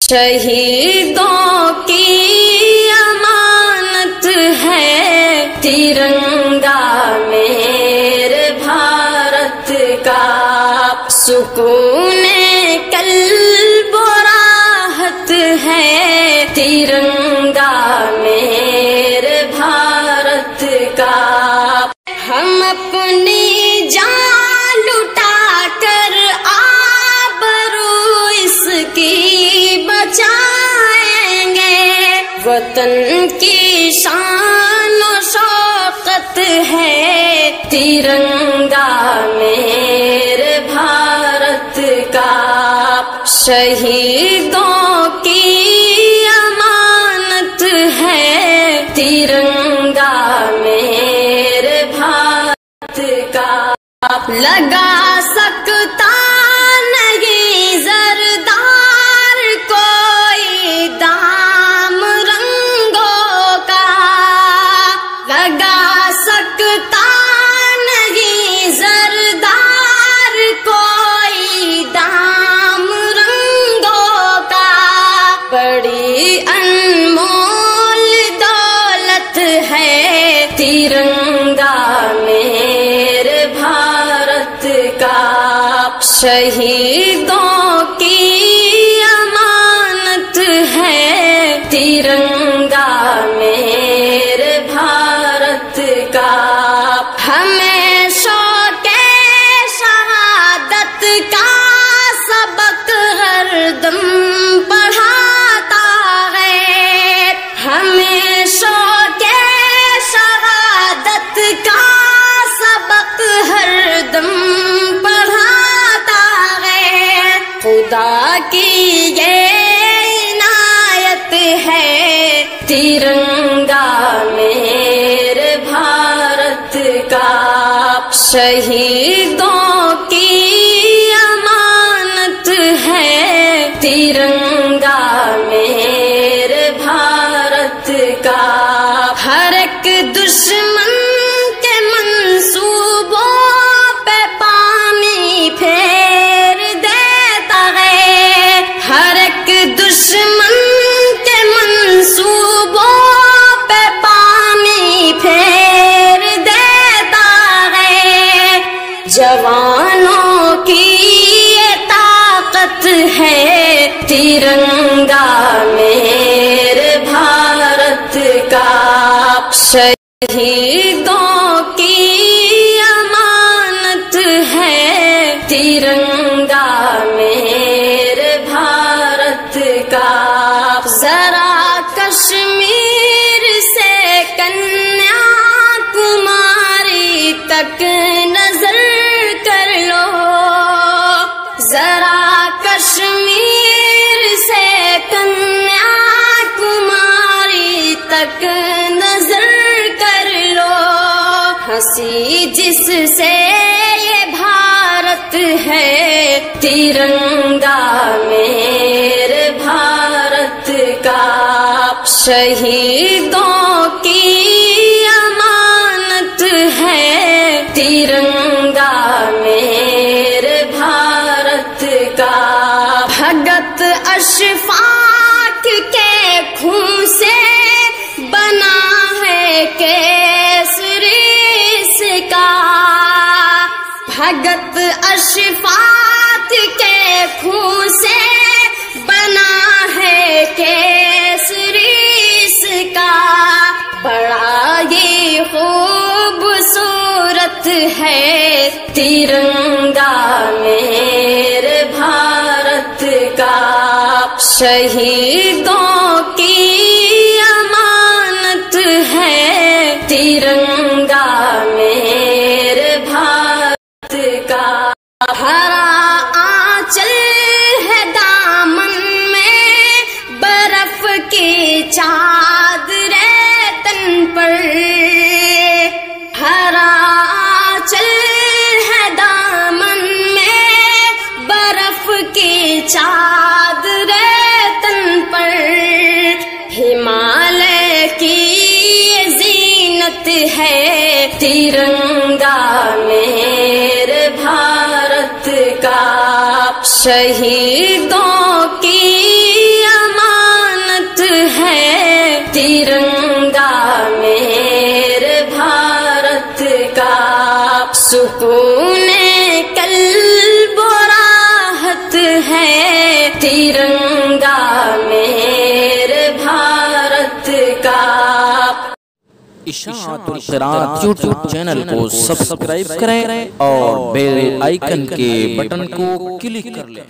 شہیدوں کی امانت ہے ترنگا میرے بھارت کا، سکون قلب و راحت ہے ترنگا میرے بھارت کا۔ ہم اپنی جان لٹا کر آبرو اس کی بچائیں گے، وطن کی شان و شوکت ہے ترنگا میرے بھارت کا۔ شہیدوں کی امانت ہے ترنگا میرے بھارت کا۔ لگا سکتا نہیں زردار کوئی دام رنگوں کا، لگا سکتا نہیں زردار کوئی دام رنگوں کا۔ بڑی انمول دولت ہے ترنگا میرے بھارت کا۔ شہیدوں کی امانت ہے ترنگا میرے بھارت کا۔ ہمیں شوق شہادت کا سبق ہر دم پڑھاتا ہے، ہمیں شوق شہادت کا سبق ہر دم پڑھاتا ہے۔ خدا کی یہ عنایت ہے ترنگا میرے بھارت کا۔ شہیدوں کی امانت ہے ترنگا میرے بھارت کا۔ ہر ایک دشمن کے منصوبوں پہ پانی پھیر دیتا ہے، ہر ایک دشمن کے منصوبوں پہ پانی پھیر دیتا ہے۔ جوانوں کی یہ طاقت ہے ترنگا میرے بھارت کا۔ شہیدوں کی امانت ہے ترنگا میرے بھارت کا۔ ذرا کشمیر سے کنیا کماری تک نظر کر لو، ذرا کشمیر سے کنیا کماری تک نظر کر لو۔ ہنسی جس سے یہ بھارت ہے ترنگا میرے بھارت کا۔ شہیدوں کی امانت ہے ترنگا میرے بھارت کا۔ بھگت اشفاق کے خون سے بنا ہے کیسری اس کا، بھگت اشفاق کے خون سے بنا ہے کیسری اس کا۔ بڑا یہ خوبصورت ہے ترنگا میرے بھارت کا۔ شہیدوں کی امانت ہے ترنگا میرے بھارت کا۔ ہرا آنچل ہے دامن میں برف کی چادر تن پر، ہرا آنچل ہے دامن میں برف کی چادر تن پر۔ ہمالیہ کی زینت ہے ترنگا میرے بھارت کا۔ شہیدوں کی ہے ترنگا میرے بھارت کا، سکون قلب و راحت ہے ترنگا میرے بھارت کا۔ اشاعت القرآن یوٹیوب چینل کو سبسکرائب کریں اور بیل آئیکن کے بٹن کو کلک کر لیں۔